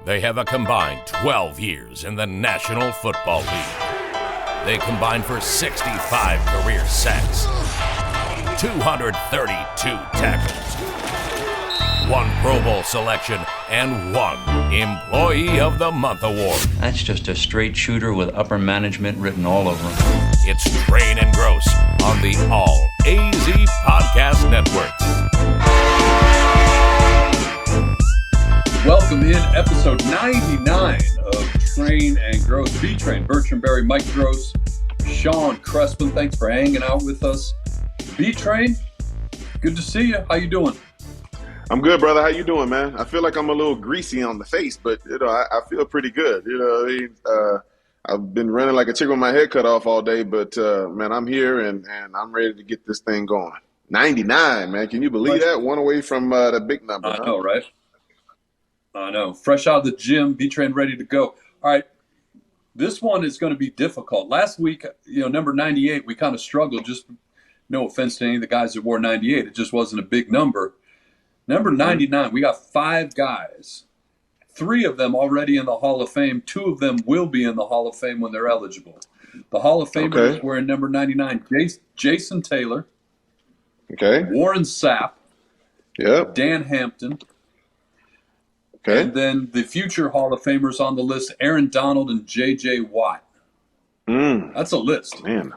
They have a combined 12 years in the National Football League. They combined for 65 career sacks, 232 tackles, 1 Pro Bowl selection, and 1 Employee of the Month award. That's just a straight shooter with upper management written all over him. It's Train and Grose on the All AZ Podcast Network. Welcome in episode 99 of Train and Grose. B-Train, Bertram Berry, Mike Grose, Sean Crespin. Thanks for hanging out with us. B-Train, good to see you. How you doing? I'm good, brother. How you doing, man? I feel like I'm a little greasy on the face, but I feel pretty good. I've been running like a chicken with my head cut off all day, but man, I'm here and I'm ready to get this thing going. 99, man. Can you believe that? One away from the big number. I know, right? I know. Fresh out of the gym, B-Train ready to go. All right. This one is going to be difficult. Last week, number 98, we kind of struggled. Just no offense to any of the guys that wore 98. It just wasn't a big number. Number 99, we got 5 guys. 3 of them already in the Hall of Fame. 2 of them will be in the Hall of Fame when they're eligible. The Hall of Famers were in number 99. Jason Taylor. Okay. Warren Sapp. Yep. Dan Hampton. Okay. And then the future Hall of Famers on the list, Aaron Donald and J.J. Watt. That's a list. Man,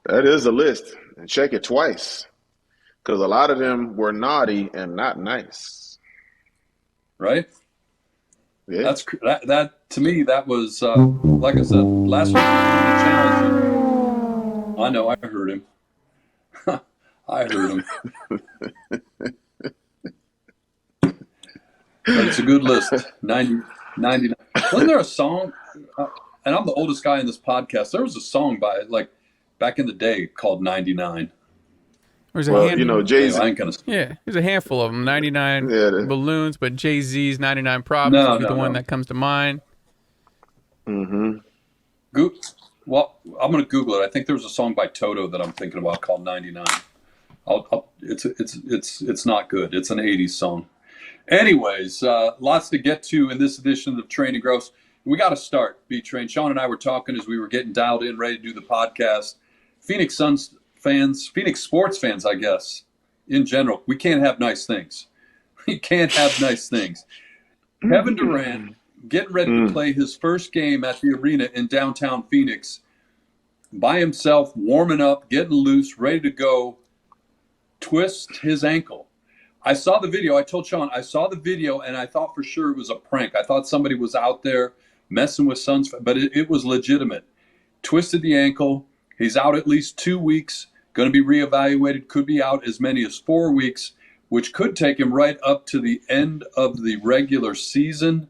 that is a list. And check it twice. Because a lot of them were naughty and not nice. Right? Yeah. That to me, that was, like I said, last week was challenging. I know, I heard him. I heard him. But it's a good list. 99. Wasn't there a song, and I'm the oldest guy in this podcast, there was a song by, back in the day called 99. There's Jay-Z. There's a handful of them. 99 balloons, but Jay-Z's 99 Problems is the one that comes to mind. Mm-hmm. Well, I'm going to Google it. I think there was a song by Toto that I'm thinking about called 99. It's not good. It's an 80s song. Anyways, lots to get to in this edition of Train and Grose. We got to start, B-Train. Sean and I were talking as we were getting dialed in, ready to do the podcast. Phoenix Suns fans, Phoenix sports fans, I guess, in general, we can't have nice things. We can't have nice things. Kevin Durant getting ready to play his first game at the arena in downtown Phoenix by himself, warming up, getting loose, ready to go, twist his ankle. I saw the video. I told Sean, I saw the video, and I thought for sure it was a prank. I thought somebody was out there messing with Suns, but it was legitimate. Twisted the ankle. He's out at least 2 weeks, going to be reevaluated, could be out as many as 4 weeks, which could take him right up to the end of the regular season.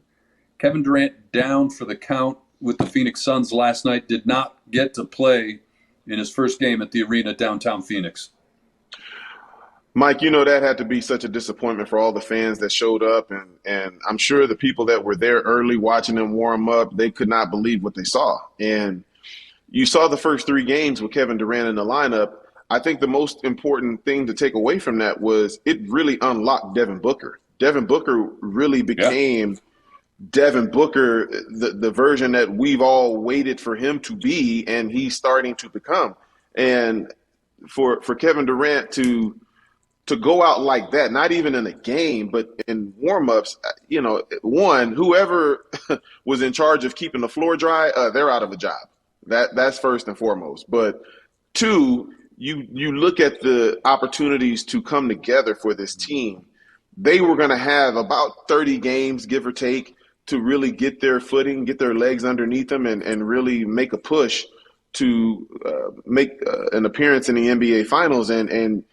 Kevin Durant down for the count with the Phoenix Suns last night, did not get to play in his first game at the arena downtown Phoenix. Mike, that had to be such a disappointment for all the fans that showed up. And I'm sure the people that were there early watching them warm up, they could not believe what they saw. And you saw the first 3 games with Kevin Durant in the lineup. I think the most important thing to take away from that was it really unlocked Devin Booker. Devin Booker really became Devin Booker, the version that we've all waited for him to be, and he's starting to become. And for Kevin Durant to go out like that, not even in a game, but in warm-ups, whoever was in charge of keeping the floor dry, they're out of a job. That's first and foremost. But 2, you look at the opportunities to come together for this team. They were going to have about 30 games, give or take, to really get their footing, get their legs underneath them, and really make a push to make an appearance in the NBA Finals. And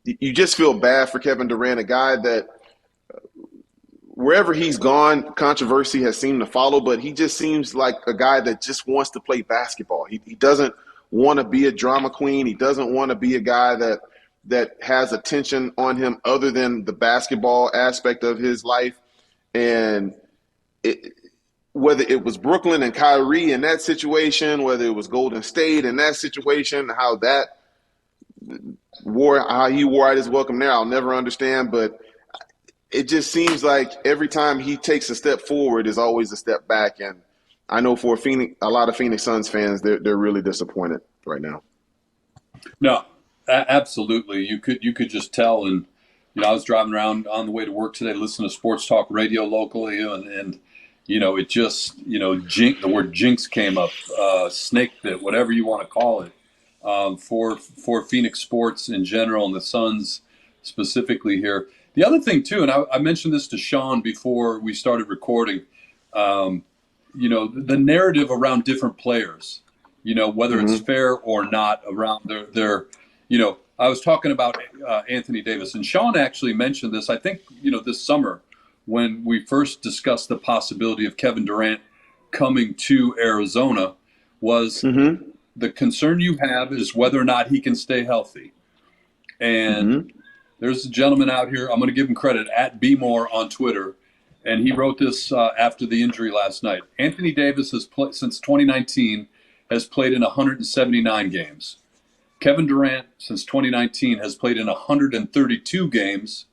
you just feel bad for Kevin Durant, a guy that wherever he's gone, controversy has seemed to follow, but he just seems like a guy that just wants to play basketball. He doesn't want to be a drama queen. He doesn't want to be a guy that has attention on him other than the basketball aspect of his life. And whether it was Brooklyn and Kyrie in that situation, whether it was Golden State in that situation, how he wore out his welcome there, I'll never understand. But it just seems like every time he takes a step forward is always a step back. And I know for a lot of Phoenix Suns fans, they're really disappointed right now. No, absolutely. You could just tell. And I was driving around on the way to work today, listening to sports talk radio locally, and it just the word jinx came up, snake bit, whatever you want to call it, for Phoenix sports in general and the Suns specifically here. The other thing too, and I mentioned this to Sean before we started recording, the narrative around different players, whether it's fair or not around their I was talking about Anthony Davis, and Sean actually mentioned this, I think, this summer when we first discussed the possibility of Kevin Durant coming to Arizona, was the concern you have is whether or not he can stay healthy. And there's a gentleman out here, I'm going to give him credit, at BMore on Twitter, and he wrote this after the injury last night. Anthony Davis has since 2019 has played in 179 games. Kevin Durant, since 2019, has played in 132 games.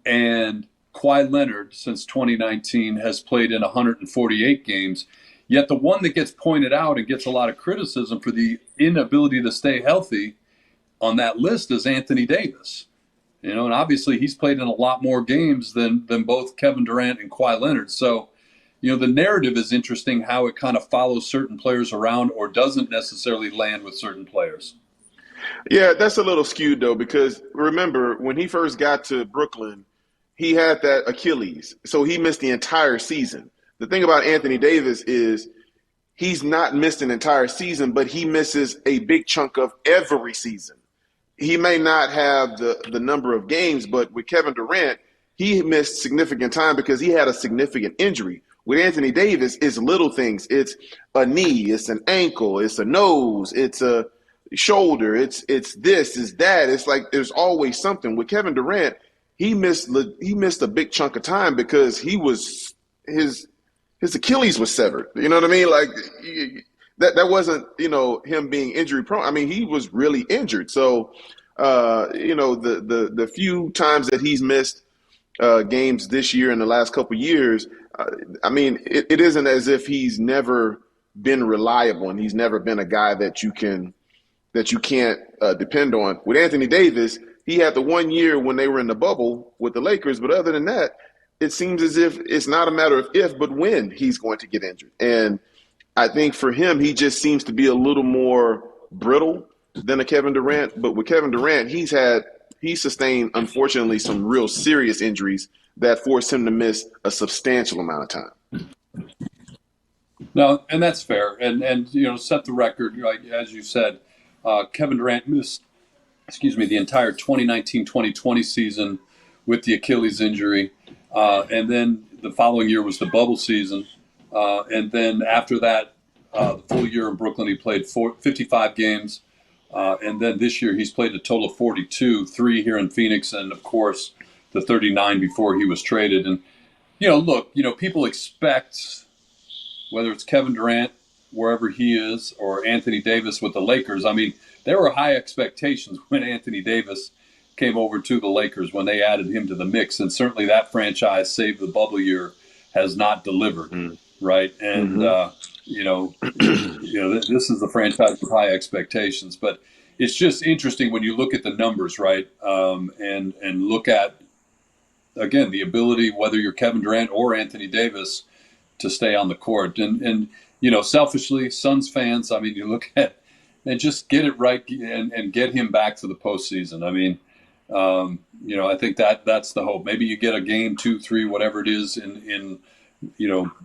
And Kawhi Leonard, since 2019, has played in 148 games. Yet the one that gets pointed out and gets a lot of criticism for the inability to stay healthy on that list is Anthony Davis. And obviously he's played in a lot more games than both Kevin Durant and Kawhi Leonard. So, the narrative is interesting, how it kind of follows certain players around or doesn't necessarily land with certain players. Yeah, that's a little skewed, though, because remember, when he first got to Brooklyn, he had that Achilles. So he missed the entire season. The thing about Anthony Davis is he's not missed an entire season, but he misses a big chunk of every season. He may not have the number of games, but with Kevin Durant, he missed significant time because he had a significant injury. With Anthony Davis, it's little things. It's a knee, it's an ankle, it's a nose, it's a shoulder, it's this, it's that. It's like there's always something. With Kevin Durant, he missed a big chunk of time because his Achilles was severed. You know what I mean? Like that wasn't him being injury prone. I mean, he was really injured. So the few times that he's missed games this year and the last couple of years, it isn't as if he's never been reliable and he's never been a guy that you can't depend on. With Anthony Davis, he had the 1 year when they were in the bubble with the Lakers, but other than that, it seems as if it's not a matter of if, but when he's going to get injured. And I think for him, he just seems to be a little more brittle than a Kevin Durant. But with Kevin Durant, he sustained, unfortunately, some real serious injuries that forced him to miss a substantial amount of time. No, and that's fair. And set the record, like as you said, Kevin Durant missed, the entire 2019-2020 season with the Achilles injury. And then the following year was the bubble season. And then after that, the full year in Brooklyn, he played 55 games. And then this year he's played a total of 42, 3 here in Phoenix, and of course the 39 before he was traded. And, people expect, whether it's Kevin Durant, wherever he is, or Anthony Davis with the Lakers. I mean, there were high expectations when Anthony Davis came over to the Lakers when they added him to the mix. And certainly that franchise, save the bubble year, has not delivered, right? And, this is the franchise with high expectations. But it's just interesting when you look at the numbers, right? And look at, again, the ability, whether you're Kevin Durant or Anthony Davis, to stay on the court. And selfishly, Suns fans, I mean, you look at and just get it right and get him back to the postseason. I mean, I think that's the hope. Maybe you get a game 2, 3, whatever it is in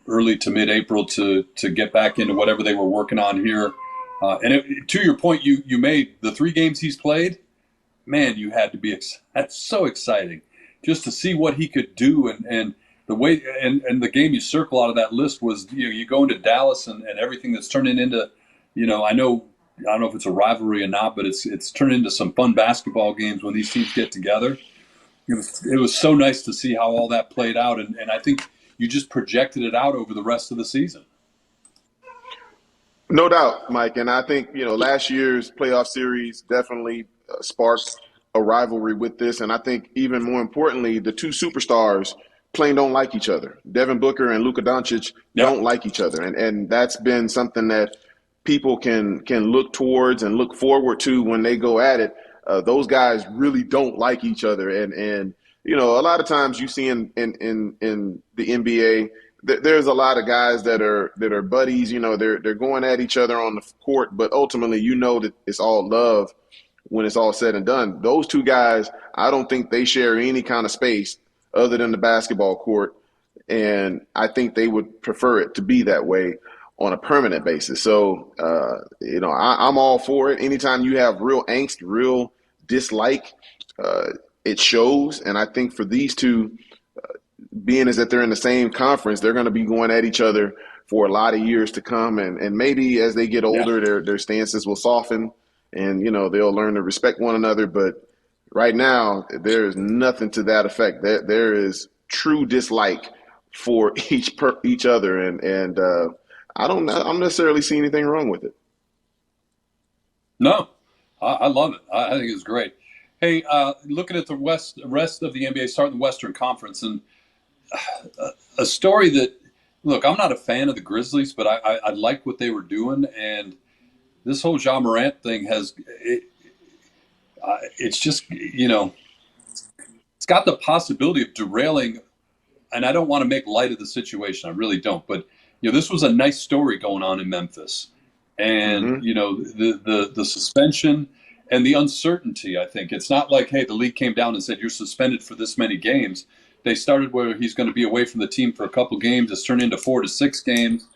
early to mid-April to get back into whatever they were working on here. To your point, you made the 3 games he's played, man, you had to be that's so exciting just to see what he could do. And the way and the game you circle out of that list was, you go into Dallas and everything that's turning into, I don't know if it's a rivalry or not, but it's turned into some fun basketball games when these teams get together. It was so nice to see how all that played out, and I think you just projected it out over the rest of the season. No doubt, Mike. And I think, last year's playoff series definitely sparked a rivalry with this. And I think even more importantly, the two superstars plain don't like each other. Devin Booker and Luka Doncic don't like each other. And that's been something that people can look towards and look forward to when they go at it. Those guys really don't like each other. And you know, a lot of times you see in the NBA, there's a lot of guys that are buddies. You know, they're going at each other on the court, but ultimately, you know that it's all love when it's all said and done. Those two guys, I don't think they share any kind of space other than the basketball court, and I think they would prefer it to be that way on a permanent basis. So, you know, I'm all for it. Anytime you have real angst, real dislike, it shows. And I think for these two, being as that they're in the same conference, they're going to be going at each other for a lot of years to come. And maybe as they get older, their stances will soften and, you know, they'll learn to respect one another. But right now, there is nothing to that effect. There is true dislike for each other. And I don't necessarily see anything wrong with it. No, I love it. I think it's great. Hey, looking at the rest of the NBA, starting the Western Conference, and a story that, look, I'm not a fan of the Grizzlies, but I like what they were doing, and this whole Ja Morant thing it's just, you know, it's got the possibility of derailing, and I don't want to make light of the situation. I really don't, but you know, this was a nice story going on in Memphis, and you know, the suspension and the uncertainty. I think it's not like, hey, the league came down and said you're suspended for this many games. They started where he's going to be away from the team for a couple games. It's turned into 4 to 6 games,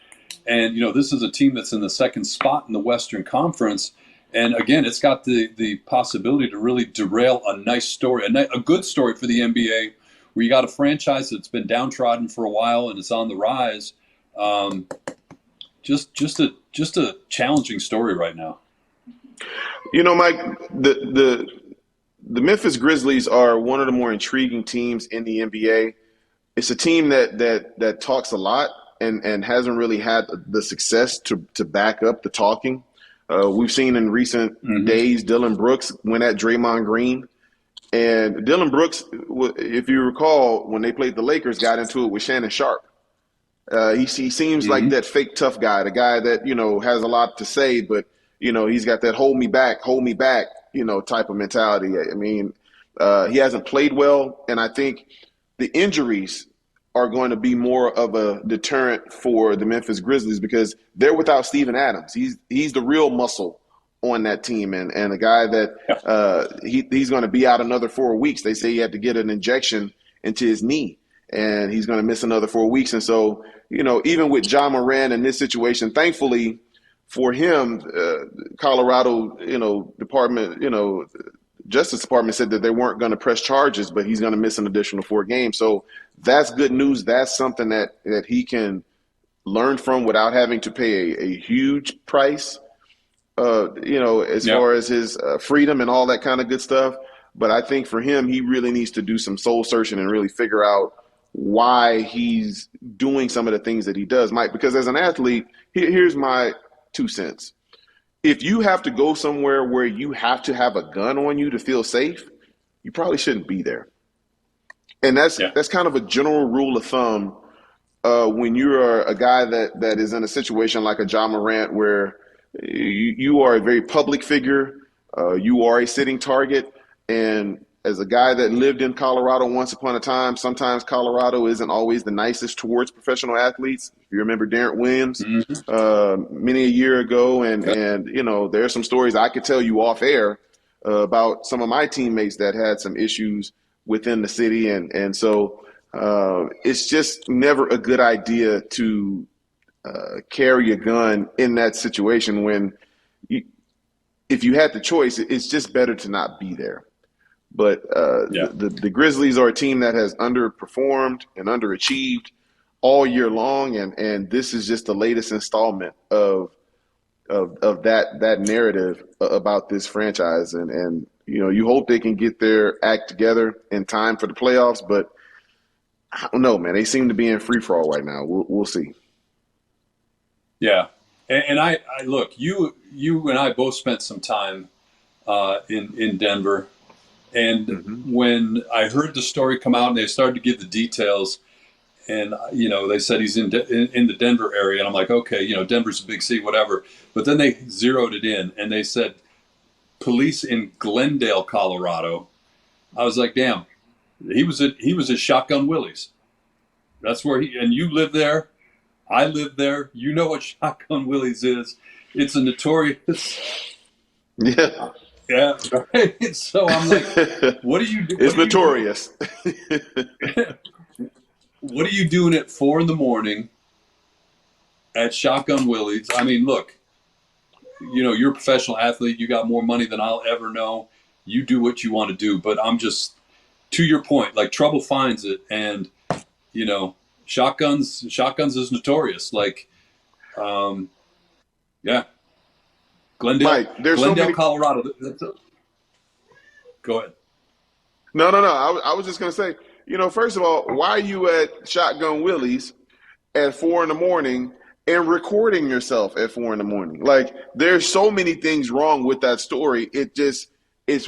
and you know, this is a team that's in the second spot in the Western Conference. And again, it's got the possibility to really derail a nice story, a good story for the NBA, where you got a franchise that's been downtrodden for a while and is on the rise. Just a challenging story right now. You know, Mike, the Memphis Grizzlies are one of the more intriguing teams in the NBA. It's a team that talks a lot and hasn't really had the success to back up the talking. We've seen in recent days, Dillon Brooks went at Draymond Green. And Dillon Brooks, if you recall, when they played the Lakers, got into it with Shannon Sharp. He seems like that fake tough guy, the guy that, you know, has a lot to say, but, you know, he's got that hold me back, you know, type of mentality. I mean, he hasn't played well, and I think the injuries are going to be more of a deterrent for the Memphis Grizzlies because they're without Steven Adams. He's the real muscle on that team, and a guy that he's going to be out another 4 weeks. They say he had to get an injection into his knee, and he's going to miss another 4 weeks. And so, you know, even with Ja Morant in this situation, thankfully for him, Colorado, you know, Justice Department said that they weren't going to press charges, but he's going to miss an additional 4 games. So that's good news. That's something that he can learn from without having to pay a huge price, you know, as far as his freedom and all that kind of good stuff. But I think for him, he really needs to do some soul searching and really figure out why he's doing some of the things that he does, Mike, because as an athlete, here's my 2 cents. If you have to go somewhere where you have to have a gun on you to feel safe, you probably shouldn't be there. And that's kind of a general rule of thumb when you're a guy that is in a situation like a Ja Morant where you are a very public figure, you are a sitting target, and as a guy that lived in Colorado once upon a time, sometimes Colorado isn't always the nicest towards professional athletes. If you remember Darren Williams many a year ago, and you know, there are some stories I could tell you off air about some of my teammates that had some issues within the city, and so it's just never a good idea to carry a gun in that situation when if you had the choice, it's just better to not be there. But the Grizzlies are a team that has underperformed and underachieved all year long, and this is just the latest installment of that narrative about this franchise. And you know, you hope they can get their act together in time for the playoffs, but I don't know, man. They seem to be in free for all right now. We'll see. Yeah, and I look, you and I both spent some time in Denver. And when I heard the story come out and they started to give the details, and they said he's in the Denver area, and I'm like, okay, Denver's a big city, whatever. But then they zeroed it in, and they said police in Glendale, Colorado. I was like, damn, he was at Shotgun Willie's. That's where and you live there. I live there. You know what Shotgun Willie's is. It's a notorious. Yeah. Yeah. Right? So I'm like, what are you doing? It's notorious. What are you doing at 4 a.m. at Shotgun Willie's? I mean, look, you're a professional athlete. You got more money than I'll ever know. You do what you want to do. But I'm just, to your point, like, trouble finds it. And, Shotguns is notorious. Like, yeah. Glendale, Mike, there's Glendale, so many... Colorado. Go ahead. No. I was just going to say, first of all, why are you at Shotgun Willie's at 4 a.m. and recording yourself at 4 a.m? Like, there's so many things wrong with that story. It's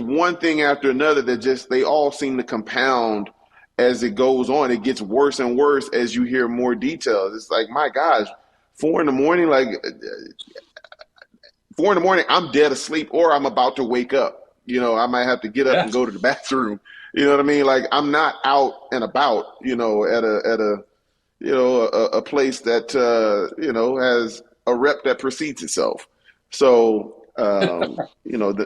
one thing after another that they all seem to compound as it goes on. It gets worse and worse as you hear more details. It's like, my gosh, 4 a.m, like 4 a.m, I'm dead asleep or I'm about to wake up. I might have to get up and go to the bathroom. You know what I mean? Like, I'm not out and about, at a place that, has a rep that precedes itself. So, yes.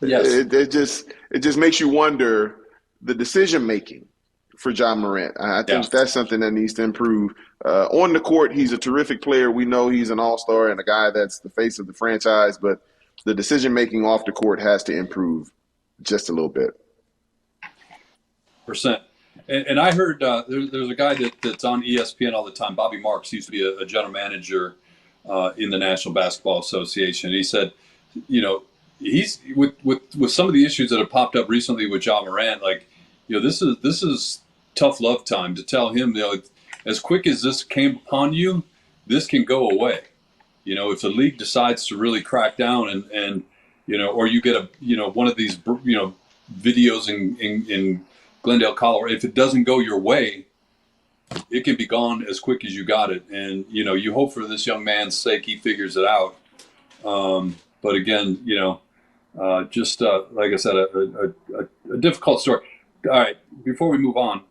it just makes you wonder the decision making for John Morant. I think that's something that needs to improve. On the court, he's a terrific player. We know he's an all-star and a guy that's the face of the franchise, but the decision making off the court has to improve just a little bit. %. And I heard there's a guy that's on ESPN all the time, Bobby Marks. He used to be a general manager in the National Basketball Association. He said, he's with some of the issues that have popped up recently with John Morant. Like, this is tough love time to tell him, as quick as this came upon you, this can go away. If the league decides to really crack down and or you get one of these videos in Glendale, Colorado, if it doesn't go your way, it can be gone as quick as you got it. And, you hope for this young man's sake he figures it out. But again, just like I said, a difficult story. All right, before we move on,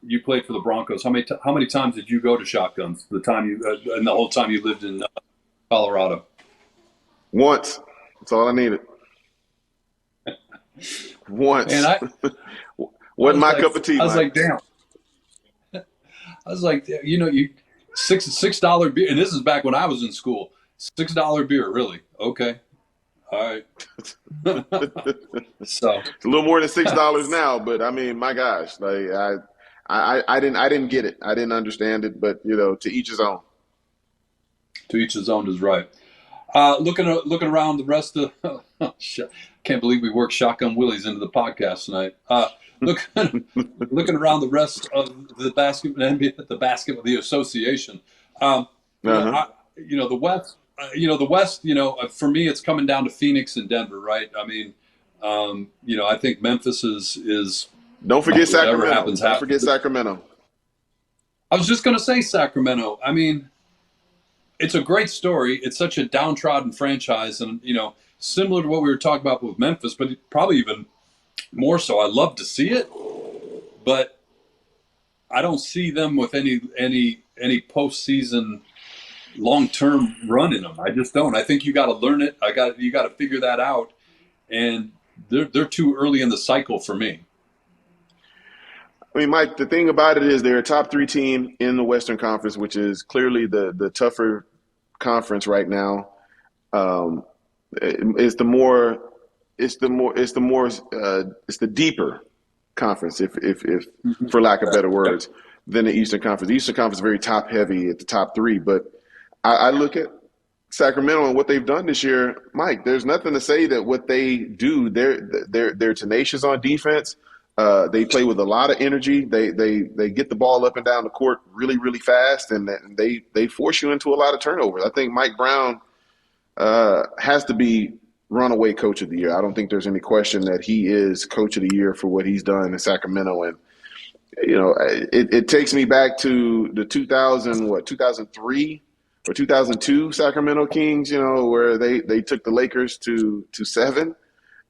you played for the Broncos. How many times did you go to Shotguns? The time and the whole time you lived in Colorado? Once. That's all I needed. Once. And wasn't my cup of tea. I was like, damn. I was like, you $6 beer, and this is back when I was in school. $6 beer, really? Okay. All right. So it's a little more than $6 now, but I mean, my gosh, like I didn't get it. I didn't understand it, but to each his own. To each his own is right. Looking around the rest of can't believe we worked Shotgun Willie's into the podcast tonight. Looking around the rest of the basketball, the association. The West. The West. For me, it's coming down to Phoenix and Denver, right? I mean, I think Memphis is. Don't forget Sacramento. Don't forget Sacramento. I was just going to say Sacramento. I mean, it's a great story. It's such a downtrodden franchise, and similar to what we were talking about with Memphis, but probably even more so. I love to see it, but I don't see them with any postseason long-term run in them. I just don't. I think you got to learn it. You got to figure that out, and they're too early in the cycle for me. I mean, Mike, the thing about it is they're a top 3 team in the Western Conference, which is clearly the tougher conference right now. It's the deeper conference, if for lack of better words, than the Eastern Conference. The Eastern Conference is very top heavy at the top 3, but I look at Sacramento and what they've done this year, Mike. There's nothing to say that what they do. They're tenacious on defense. They play with a lot of energy. They get the ball up and down the court really, really fast, and they force you into a lot of turnovers. I think Mike Brown has to be runaway coach of the year. I don't think there's any question that he is coach of the year for what he's done in Sacramento. And, it takes me back to the 2003 or 2002 Sacramento Kings, where they took the Lakers to 7.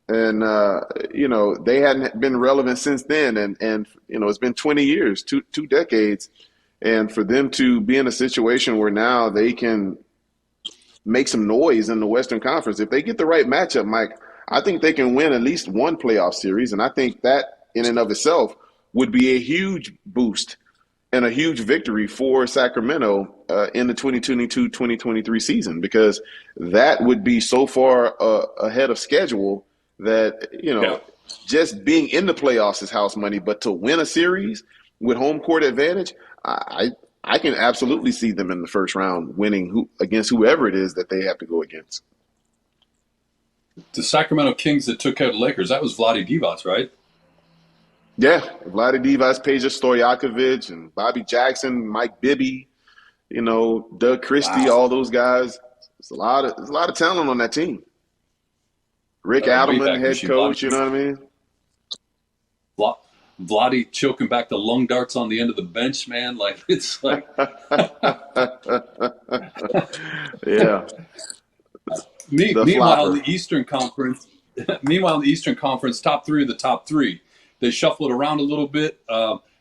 And, they hadn't been relevant since then. And it's been 20 years, two decades. And for them to be in a situation where now they can make some noise in the Western Conference, if they get the right matchup, Mike, I think they can win at least one playoff series. And I think that in and of itself would be a huge boost and a huge victory for Sacramento in the 2022-2023 season, because that would be so far ahead of schedule that, just being in the playoffs is house money. But to win a series with home court advantage, I can absolutely see them in the first round winning against whoever it is that they have to go against. The Sacramento Kings that took out the Lakers, that was Vlade Divac, right? Yeah, Vlade Divac, Peja Stojakovic, and Bobby Jackson, Mike Bibby, Doug Christie, all those guys. There's a lot of talent on that team. Rick Adelman, head coach, you know what I mean? Vlade choking back the lung darts on the end of the bench, man. It's like yeah. Meanwhile, in the Eastern Conference, top three of the top three. They shuffle it around a little bit.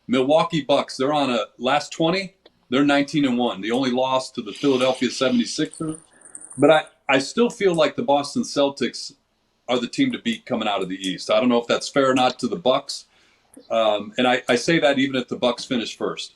Milwaukee Bucks, they're on a last 20. They're 19-1. The only loss to the Philadelphia 76ers. But I still feel like the Boston Celtics are the team to beat coming out of the East. I don't know if that's fair or not to the Bucks. And I say that even if the Bucks finish first.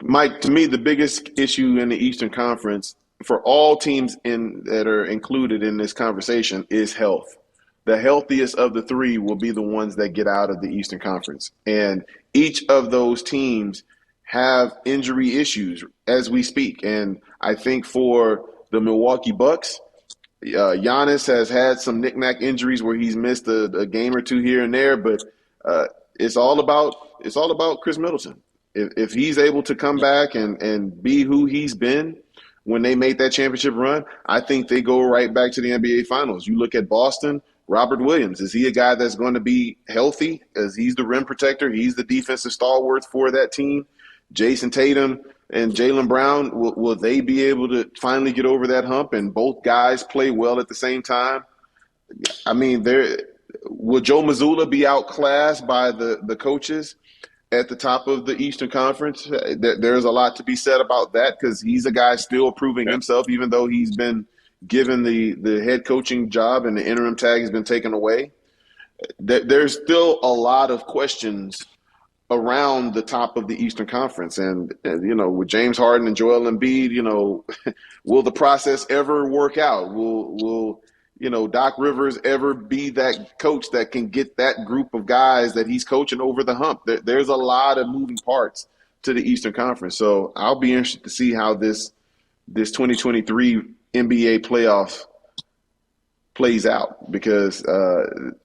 Mike, to me, the biggest issue in the Eastern Conference for all teams that are included in this conversation is health. The healthiest of the three will be the ones that get out of the Eastern Conference. And each of those teams have injury issues as we speak. And I think for the Milwaukee Bucks, Giannis has had some knick-knack injuries where he's missed a game or two here and there, but it's all about Chris Middleton. If he's able to come back and be who he's been when they made that championship run, I think they go right back to the NBA Finals. You look at Boston, Robert Williams, is he a guy that's going to be healthy? As he's the rim protector, he's the defensive stalwart for that team. Jason Tatum and Jaylen Brown, will they be able to finally get over that hump and both guys play well at the same time? I mean, will Joe Mazzulla be outclassed by the coaches at the top of the Eastern Conference? There's a lot to be said about that, because he's a guy still proving himself, even though he's been given the head coaching job and the interim tag has been taken away. There's still a lot of questions around the top of the Eastern Conference. And with James Harden and Joel Embiid, will the process ever work out? Will Doc Rivers ever be that coach that can get that group of guys that he's coaching over the hump? There's a lot of moving parts to the Eastern Conference. So I'll be interested to see how this 2023 NBA playoff plays out, because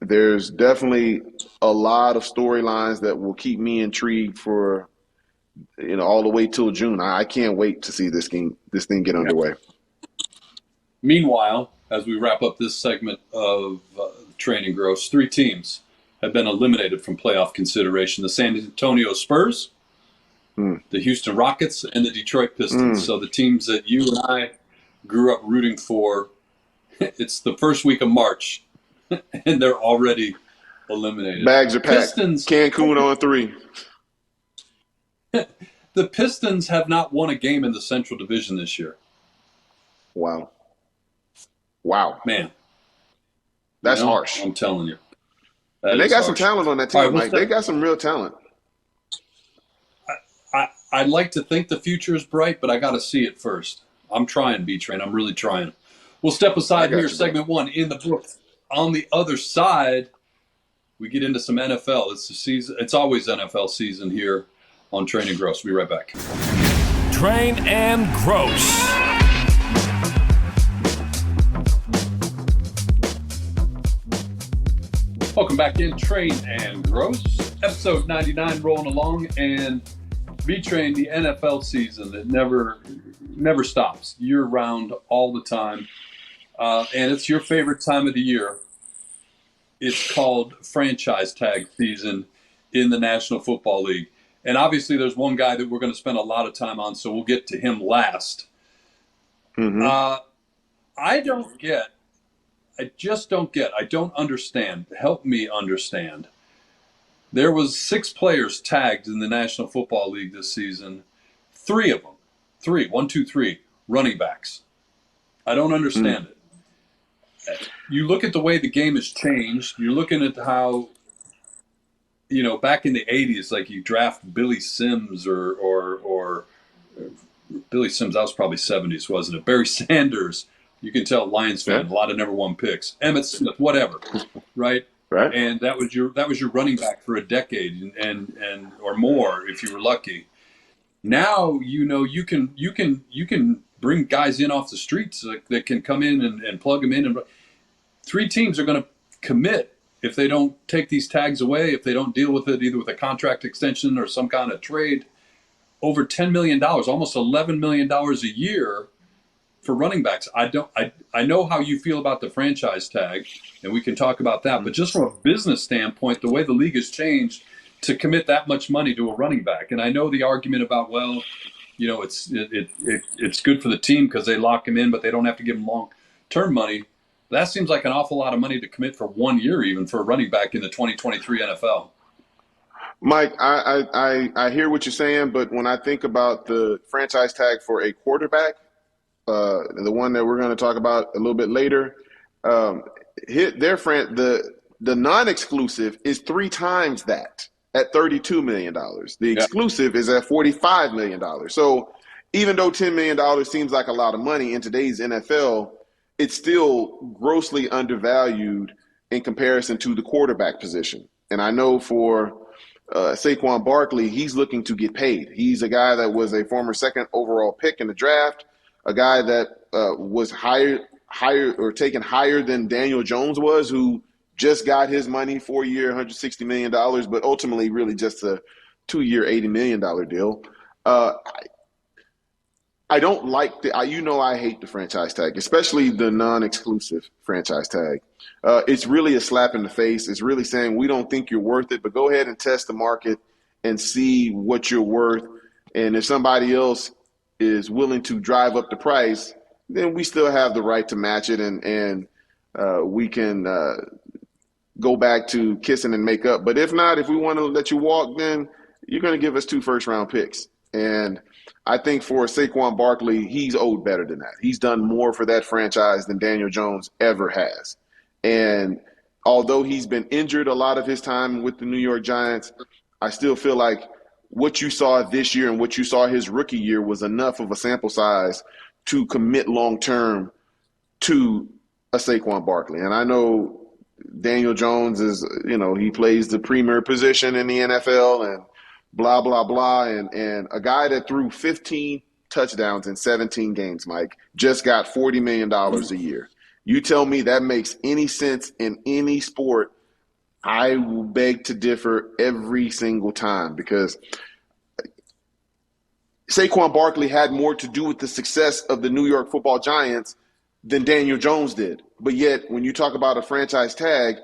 there's definitely a lot of storylines that will keep me intrigued for all the way till June. I can't wait to see this thing get underway. Meanwhile, as we wrap up this segment of Train and Grose, 3 teams have been eliminated from playoff consideration: the San Antonio Spurs, the Houston Rockets, and the Detroit Pistons. So the teams that you and I grew up rooting for. It's the first week of March, and they're already eliminated. Bags are packed. Cancun on 3. The Pistons have not won a game in the Central Division this year. Wow. Man. That's harsh. I'm telling you. And they got some talent on that team, Mike. They got some real talent. I'd like to think the future is bright, but I got to see it first. I'm trying, B-Train. I'm really trying. We'll step aside here, segment 1 in the books. On the other side, we get into some NFL. It's the season. It's always NFL season here on Train and Grose. We'll be right back. Train and Grose. Welcome back in Train and Grose, episode 99 rolling along, and B-Train, the NFL season that never stops, year round, all the time. and it's your favorite time of the year. It's called franchise tag season in the National Football League. And obviously, there's one guy that we're going to spend a lot of time on, so we'll get to him last. Mm-hmm. I just don't get, I don't understand. Help me understand. There was 6 players tagged in the National Football League this season. 3 of them, 1, 2, 3, running backs. I don't understand it. You look at the way the game has changed. You're looking at how, back in the 80s, like you draft Billy Sims or Billy Sims, that was probably 70s, wasn't it? Barry Sanders. You can tell Lions fan, a lot of number 1 picks. Emmitt Smith, whatever, right? Right. And that was your running back for a decade and or more if you were lucky. Now you can bring guys in off the streets that can come in and plug them in. And 3 teams are going to commit if they don't take these tags away, if they don't deal with it either with a contract extension or some kind of trade. Over $10 million, almost $11 million a year for running backs. I know how you feel about the franchise tag, and we can talk about that. But just from a business standpoint, the way the league has changed to commit that much money to a running back, and I know the argument about, it's good for the team because they lock him in, but they don't have to give him long-term money. That seems like an awful lot of money to commit for 1 year, even for a running back in the 2023 NFL. Mike, I hear what you're saying, but when I think about the franchise tag for a quarterback, the one that we're going to talk about a little bit later, the non-exclusive is 3 times that at $32 million. The exclusive is at $45 million. So even though $10 million seems like a lot of money in today's NFL, it's still grossly undervalued in comparison to the quarterback position. And I know for Saquon Barkley, he's looking to get paid. He's a guy that was a former 2nd overall pick in the draft, a guy that was taken higher than Daniel Jones was, who just got his money, 4-year, $160 million, but ultimately really just a 2-year, $80 million deal. I don't like I hate the franchise tag, especially the non-exclusive franchise tag. It's really a slap in the face. It's really saying we don't think you're worth it, but go ahead and test the market and see what you're worth. And if somebody else is willing to drive up the price, then we still have the right to match it, and we can go back to kissing and make up. But if not, if we want to let you walk, then you're going to give us 2 first-round picks. And I think for Saquon Barkley, he's owed better than that. He's done more for that franchise than Daniel Jones ever has. And although he's been injured a lot of his time with the New York Giants, I still feel like what you saw this year and what you saw his rookie year was enough of a sample size to commit long-term to a Saquon Barkley. And I know Daniel Jones is, he plays the premier position in the NFL and blah, blah, blah. And a guy that threw 15 touchdowns in 17 games, Mike, just got $40 million a year. You tell me that makes any sense in any sport, I will beg to differ every single time, because Saquon Barkley had more to do with the success of the New York Football Giants than Daniel Jones did. But yet, when you talk about a franchise tag,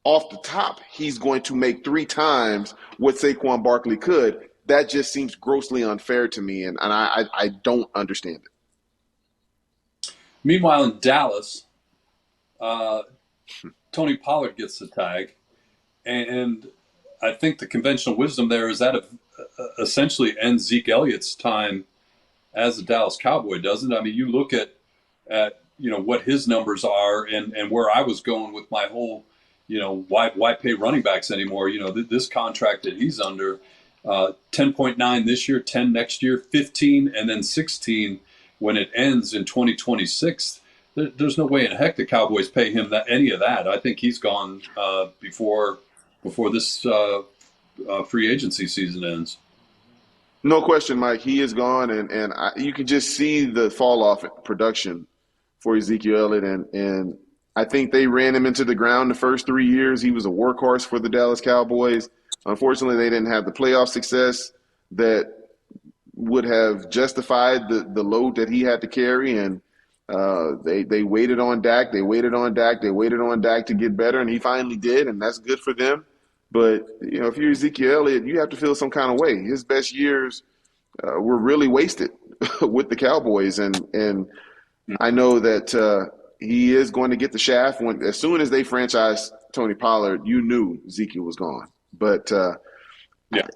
off the top, he's going to make 3 times what Saquon Barkley could. That just seems grossly unfair to me, and I don't understand it. Meanwhile, in Dallas, Tony Pollard gets the tag, and I think the conventional wisdom there is that it essentially ends Zeke Elliott's time as a Dallas Cowboy, doesn't it? I mean, you look at what his numbers are and where I was going with my whole, why pay running backs anymore? This contract that he's under, 10.9 this year, 10 next year, 15, and then 16 when it ends in 2026. There's no way in heck the Cowboys pay him any of that. I think he's gone before this free agency season ends. No question, Mike. He is gone, and you can just see the fall off in production for Ezekiel Elliott, and I think they ran him into the ground the first 3 years. He was a workhorse for the Dallas Cowboys. Unfortunately, they didn't have the playoff success that would have justified the load that he had to carry, and They waited on Dak. They waited on Dak. They waited on Dak to get better, and he finally did, and that's good for them. But, if you're Ezekiel Elliott, you have to feel some kind of way. His best years were really wasted with the Cowboys, and I know that he is going to get the shaft. As soon as they franchised Tony Pollard, you knew Ezekiel was gone. But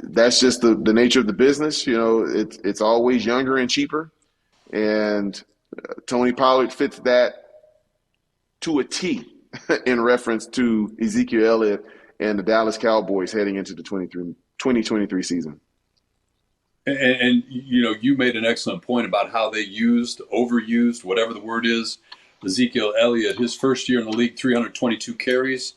that's just the nature of the business. It's always younger and cheaper, and Tony Pollard fits that to a T in reference to Ezekiel Elliott and the Dallas Cowboys heading into the 2023 season. And you made an excellent point about how they overused, whatever the word is, Ezekiel Elliott. His first year in the league, 322 carries,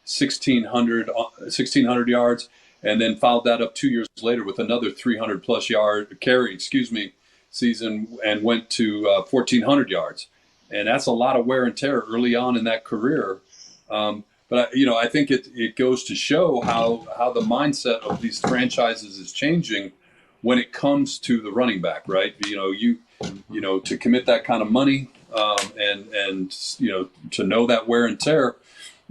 1,600 yards, and then followed that up 2 years later with another 300-plus yard carry, season, and went to 1,400 yards. And that's a lot of wear and tear early on in that career. But I think it goes to show how the mindset of these franchises is changing when it comes to the running back, right? To commit that kind of money, and to know that wear and tear.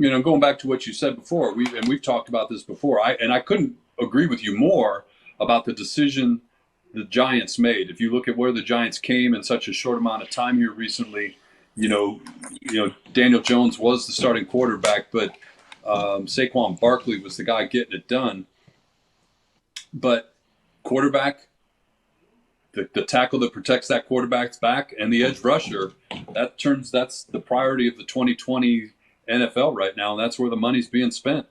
Going back to what you said before, we've talked about this before. I couldn't agree with you more about the decision the Giants made. If you look at where the Giants came in such a short amount of time here recently, Daniel Jones was the starting quarterback, but Saquon Barkley was the guy getting it done. But quarterback, the tackle that protects that quarterback's back, and the edge rusher, that's the priority of the 2020 NFL right now, and that's where the money's being spent.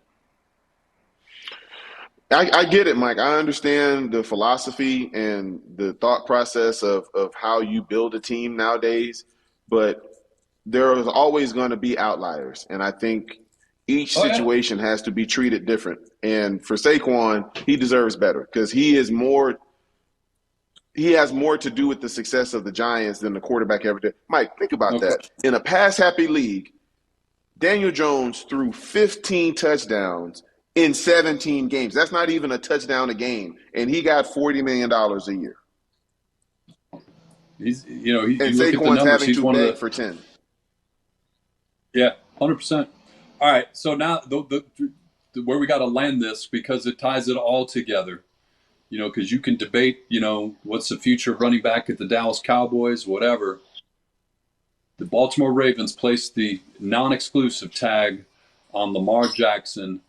I get it, Mike. I understand the philosophy and the thought process of how you build a team nowadays, but there is always going to be outliers. And I think each situation has to be treated different. And for Saquon, he deserves better because he has more to do with the success of the Giants than the quarterback ever did. Mike, think about that. In a pass-happy league, Daniel Jones threw 15 touchdowns in 17 games. That's not even a touchdown a game, and he got $40 million a year. And Saquon's having to beg for 10. Yeah, 100%. All right, so now where we got to land this, because it ties it all together. Because you can debate, what's the future of running back at the Dallas Cowboys, whatever. The Baltimore Ravens placed the non-exclusive tag on Lamar Jackson.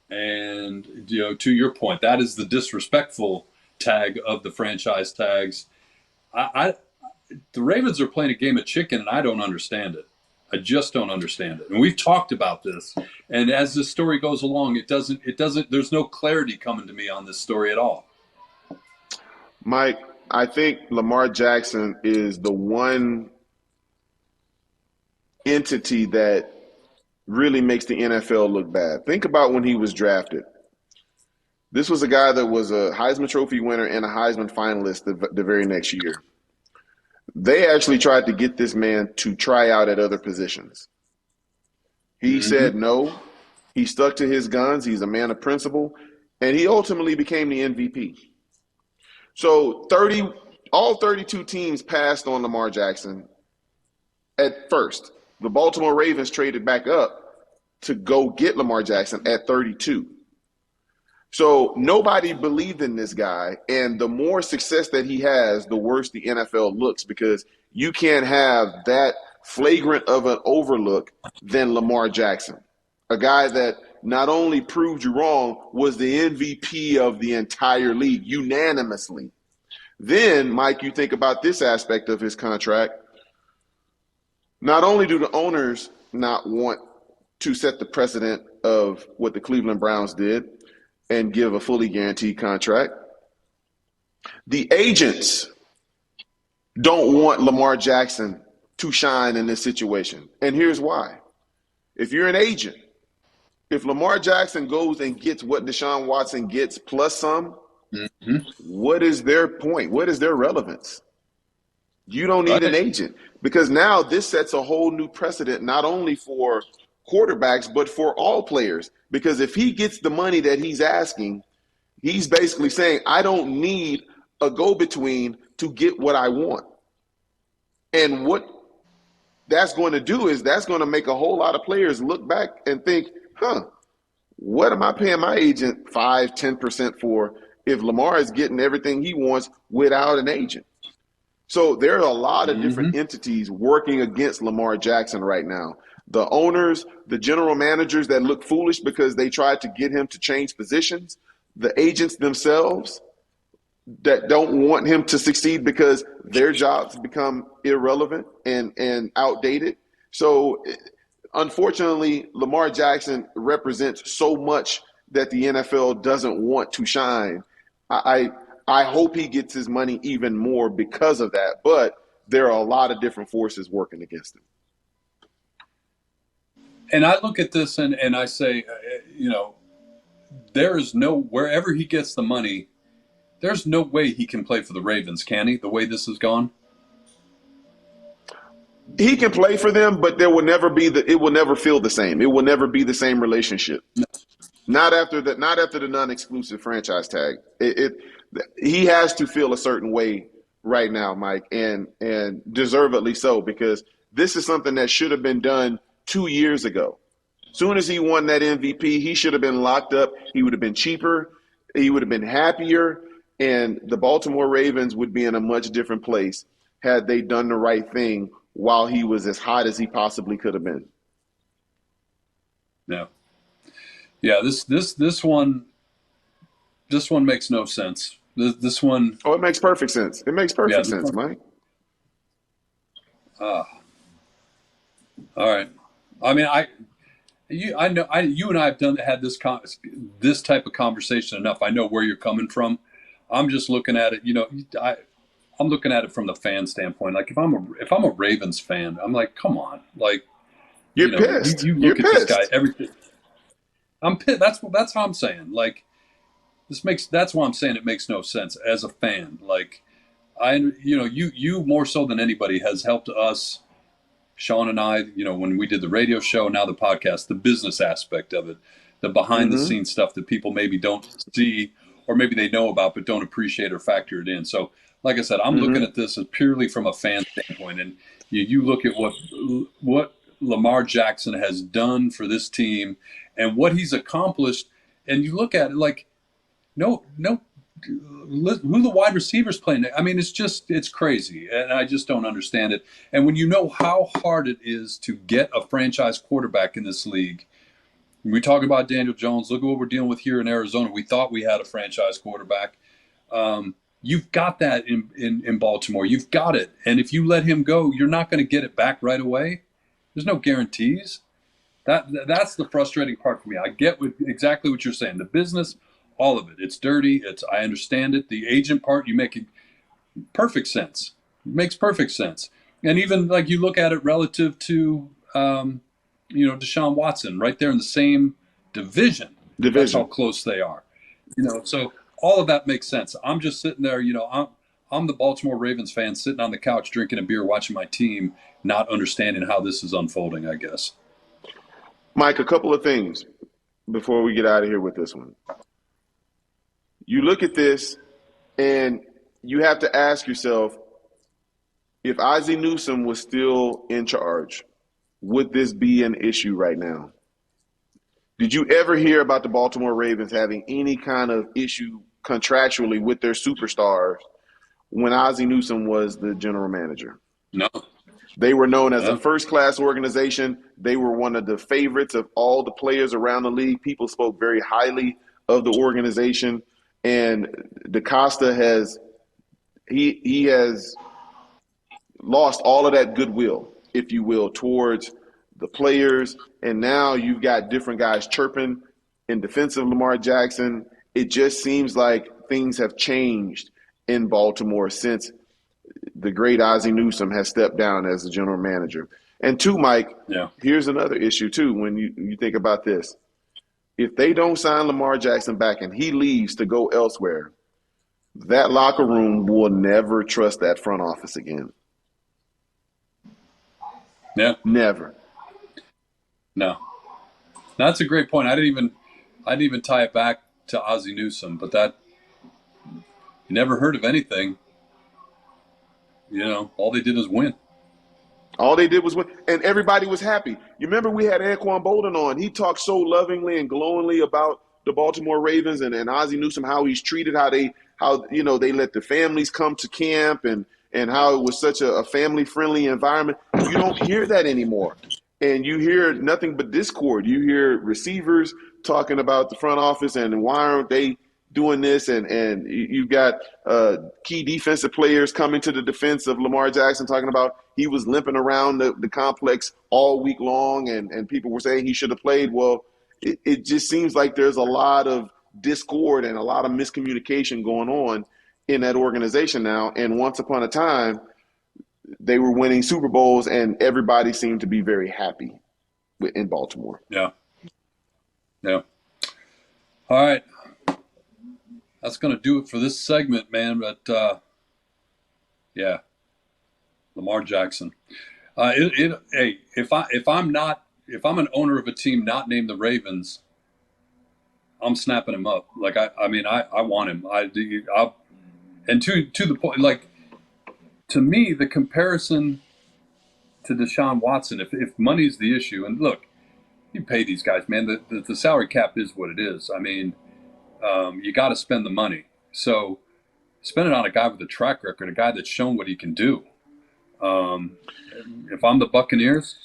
And, to your point, that is the disrespectful tag of the franchise tags. The Ravens are playing a game of chicken, and I don't understand it. I just don't understand it. And we've talked about this. And as this story goes along, there's no clarity coming to me on this story at all. Mike, I think Lamar Jackson is the one entity that really makes the NFL look bad. Think about when he was drafted. This was a guy that was a Heisman Trophy winner and a Heisman finalist the very next year. They actually tried to get this man to try out at other positions. He said no. He stuck to his guns. He's a man of principle. And he ultimately became the MVP. So all 32 teams passed on Lamar Jackson at first. The Baltimore Ravens traded back up to go get Lamar Jackson at 32. So nobody believed in this guy. And the more success that he has, the worse the NFL looks, because you can't have that flagrant of an overlook than Lamar Jackson, a guy that not only proved you wrong, was the MVP of the entire league unanimously. Then, Mike, you think about this aspect of his contract. Not only do the owners not want to set the precedent of what the Cleveland Browns did and give a fully guaranteed contract, the agents don't want Lamar Jackson to shine in this situation. And here's why. If you're an agent, if Lamar Jackson goes and gets what Deshaun Watson gets plus some, what is their point? What is their relevance? You don't need an agent, because now this sets a whole new precedent, not only for quarterbacks, but for all players. Because if he gets the money that he's asking, he's basically saying, I don't need a go-between to get what I want. And what that's going to do is that's going to make a whole lot of players look back and think, what am I paying my agent 5-10% for if Lamar is getting everything he wants without an agent? So there are a lot of different entities working against Lamar Jackson right now. The owners, the general managers that look foolish because they tried to get him to change positions, the agents themselves that don't want him to succeed because their jobs become irrelevant and outdated. So unfortunately, Lamar Jackson represents so much that the NFL doesn't want to shine. I hope he gets his money even more because of that, but there are a lot of different forces working against him. And I look at this and I say, there is no, wherever he gets the money, there's no way he can play for the Ravens, can he, the way this has gone? He can play for them, but there will never be it will never feel the same. It will never be the same relationship. No. Not after the non-exclusive franchise tag. He has to feel a certain way right now, Mike, and deservedly so, because this is something that should have been done 2 years ago. Soon as he won that MVP, he should have been locked up. He would have been cheaper. He would have been happier. And the Baltimore Ravens would be in a much different place had they done the right thing while he was as hot as he possibly could have been. Yeah. This one makes no sense. This one. Oh, it makes perfect sense. It makes perfect sense, Mike. All right. I mean, you and I have had this type of conversation enough. I know where you're coming from. I'm just looking at it. I'm looking at it from the fan standpoint. Like if I'm a Ravens fan, I'm like, come on, like you're pissed. You look at this guy. Everything. I'm pissed. That's how I'm saying. Like that's why I'm saying it makes no sense as a fan. Like you more so than anybody has helped us. Sean and I, when we did the radio show, now the podcast, the business aspect of it, the behind the scenes stuff that people maybe don't see or maybe they know about but don't appreciate or factor it in. So, like I said, I'm looking at this as purely from a fan standpoint. And you look at what Lamar Jackson has done for this team and what he's accomplished, and you look at it like, no, who the wide receivers playing. I mean, it's crazy, and I just don't understand it. And when you know how hard it is to get a franchise quarterback in this league, we talk about Daniel Jones. Look at what we're dealing with here in Arizona. We thought we had a franchise quarterback. You've got that in Baltimore. You've got it, and if you let him go, you're not going to get it back right away. There's no guarantees. That's the frustrating part for me. I get exactly what you're saying. The business. All of it. It's dirty. I understand it. The agent part, you make it perfect sense. It makes perfect sense. And even like you look at it relative to, Deshaun Watson, right there in the same division. That's how close they are. So all of that makes sense. I'm just sitting there, I'm the Baltimore Ravens fan sitting on the couch drinking a beer, watching my team, not understanding how this is unfolding, I guess. Mike, a couple of things before we get out of here with this one. You look at this and you have to ask yourself, if Ozzie Newsome was still in charge, would this be an issue right now? Did you ever hear about the Baltimore Ravens having any kind of issue contractually with their superstars when Ozzie Newsome was the general manager? No. They were known as a first-class organization. They were one of the favorites of all the players around the league. People spoke very highly of the organization. And DaCosta has lost all of that goodwill, if you will, towards the players. And now you've got different guys chirping in defense of Lamar Jackson. It just seems like things have changed in Baltimore since the great Ozzie Newsome has stepped down as the general manager. And two, Mike, here's another issue too when you think about this. If they don't sign Lamar Jackson back and he leaves to go elsewhere, that locker room will never trust that front office again. Yeah. Never. No. That's a great point. I didn't even tie it back to Ozzie Newsome, but that you never heard of anything. All they did is win. All they did was win, and everybody was happy. You remember we had Anquan Bolden on. He talked so lovingly and glowingly about the Baltimore Ravens and Ozzie Newsome, how he's treated, how they let the families come to camp, and how it was such a family-friendly environment. You don't hear that anymore. And you hear nothing but discord. You hear receivers talking about the front office and why aren't they doing this, and you've got key defensive players coming to the defense of Lamar Jackson, talking about he was limping around the complex all week long, and people were saying he should have played. Well, it just seems like there's a lot of discord and a lot of miscommunication going on in that organization now. And once upon a time, they were winning Super Bowls, and everybody seemed to be very happy in Baltimore. Yeah. All right. That's going to do it for this segment, man. But, yeah, Lamar Jackson. Hey, if I'm an owner of a team not named the Ravens, I'm snapping him up. Like, I want him. And to the point, like, to me, the comparison to Deshaun Watson, if money's the issue, and look, you pay these guys, man. The salary cap is what it is. I mean, you got to spend the money. So spend it on a guy with a track record, a guy that's shown what he can do. If I'm the Buccaneers,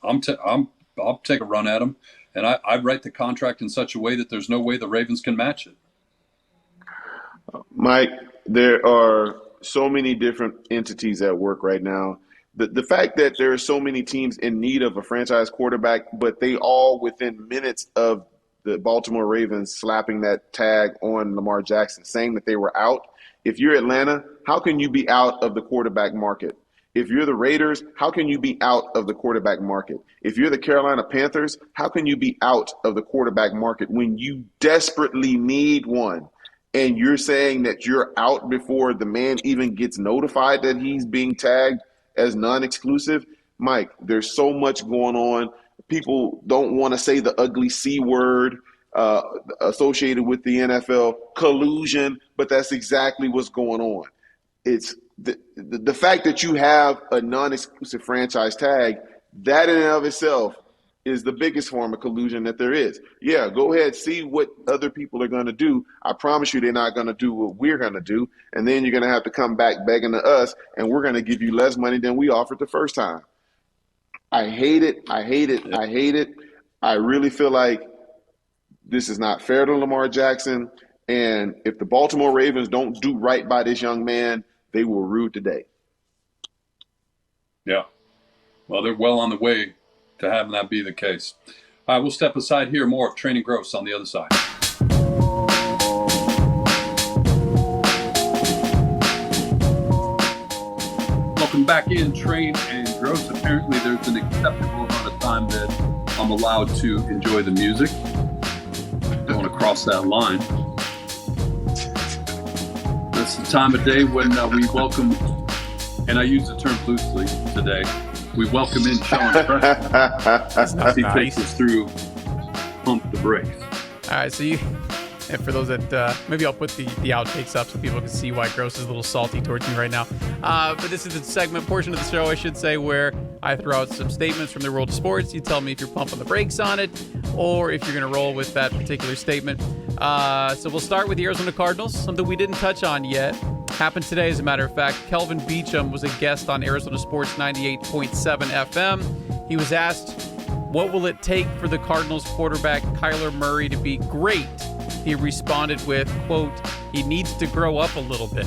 I'll take a run at him, and I'd write the contract in such a way that there's no way the Ravens can match it. Mike, there are so many different entities at work right now. The fact that there are so many teams in need of a franchise quarterback, but they all within minutes of the Baltimore Ravens slapping that tag on Lamar Jackson, saying that they were out. If you're Atlanta, how can you be out of the quarterback market? If you're the Raiders, how can you be out of the quarterback market? If you're the Carolina Panthers, how can you be out of the quarterback market when you desperately need one? And you're saying that you're out before the man even gets notified that he's being tagged as non-exclusive? Mike, there's so much going on. People don't want to say the ugly C word associated with the NFL, collusion, but that's exactly what's going on. It's the fact that you have a non-exclusive franchise tag, that in and of itself is the biggest form of collusion that there is. Yeah, go ahead, see what other people are going to do. I promise you they're not going to do what we're going to do, and then you're going to have to come back begging to us, and we're going to give you less money than we offered the first time. I hate it. I really feel like this is not fair to Lamar Jackson, and if the Baltimore Ravens don't do right by this young man, they will rue today. Yeah. Well, they're well on the way to having that be the case. All right, we'll step aside here. More of Training Grose on the other side. Welcome back in, Train and Grose. Apparently there's an acceptable amount of time that I'm allowed to enjoy the music. Don't want to cross that line. That's the time of day when we welcome, and I use the term loosely today, we welcome in Sean Preston as he takes us through Pump the Brakes. All right, so and for those that, maybe I'll put the outtakes up so people can see why Grose is a little salty towards me right now. But this is the segment portion of the show, I should say, where I throw out some statements from the world of sports. You tell me if you're pumping the brakes on it or if you're going to roll with that particular statement. So we'll start with the Arizona Cardinals, something we didn't touch on yet. Happened today, as a matter of fact. Kelvin Beachum was a guest on Arizona Sports 98.7 FM. He was asked, what will it take for the Cardinals quarterback Kyler Murray to be great? He responded with, quote, he needs to grow up a little bit.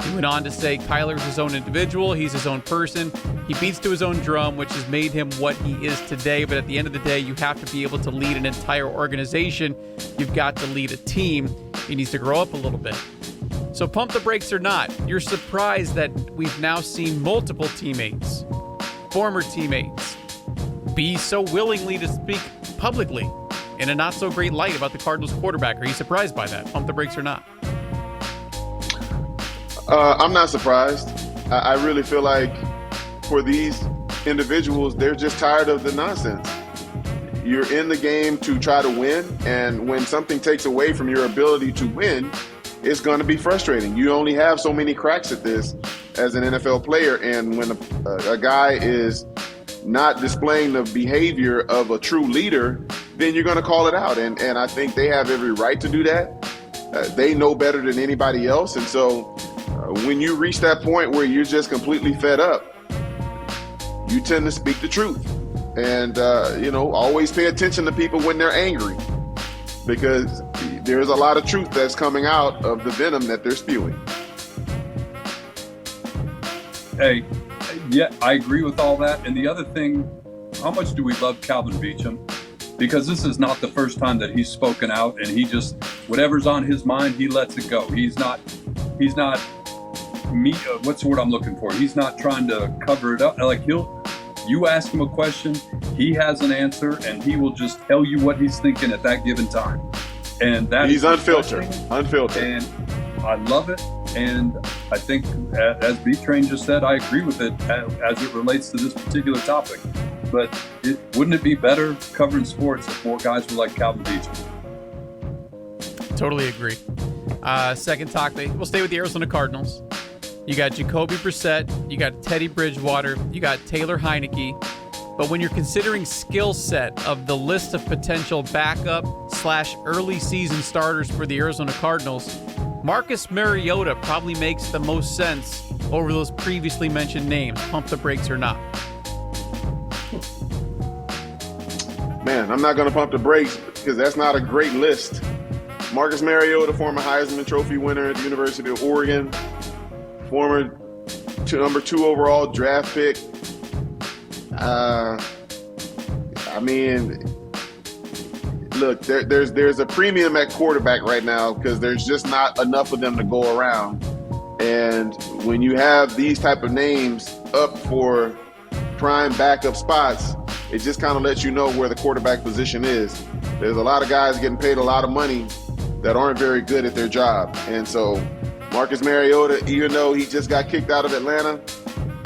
He went on to say Kyler's his own individual. He's his own person. He beats to his own drum, which has made him what he is today. But at the end of the day, you have to be able to lead an entire organization. You've got to lead a team. He needs to grow up a little bit. So pump the brakes or not, you're surprised that we've now seen multiple teammates, former teammates, be so willingly to speak publicly in a not so great light about the Cardinals quarterback. Are you surprised by that? Pump the brakes or not? I'm not surprised. I really feel like for these individuals, they're just tired of the nonsense. You're in the game to try to win, and when something takes away from your ability to win, it's going to be frustrating. You only have so many cracks at this as an NFL player. And when a guy is not displaying the behavior of a true leader, then you're going to call it out. And I think they have every right to do that. They know better than anybody else. And so when you reach that point where you're just completely fed up, you tend to speak the truth. And, always pay attention to people when they're angry, because there's a lot of truth that's coming out of the venom that they're spewing. Hey, yeah, I agree with all that. And the other thing, how much do we love Calvin Beachum? Because this is not the first time that he's spoken out, and he just, whatever's on his mind, he lets it go. He's not me. What's the word I'm looking for? He's not trying to cover it up. Like, you ask him a question, he has an answer, and he will just tell you what he's thinking at that given time. And that he's unfiltered. And I love it. And I think, as B-Train just said, I agree with it as it relates to this particular topic. But wouldn't it be better covering sports if more guys were like Calvin Beachum? Totally agree. Second topic, we'll stay with the Arizona Cardinals. You got Jacoby Brissett, you got Teddy Bridgewater, you got Taylor Heineke. But when you're considering skill set of the list of potential backup/early season starters for the Arizona Cardinals, Marcus Mariota probably makes the most sense over those previously mentioned names. Pump the brakes or not? Man, I'm not going to pump the brakes because that's not a great list. Marcus Mariota, former Heisman Trophy winner at the University of Oregon, former number 2 overall draft pick. Look, there's a premium at quarterback right now because there's just not enough of them to go around. And when you have these type of names up for prime backup spots, it just kind of lets you know where the quarterback position is. There's a lot of guys getting paid a lot of money that aren't very good at their job. And so Marcus Mariota, even though he just got kicked out of Atlanta,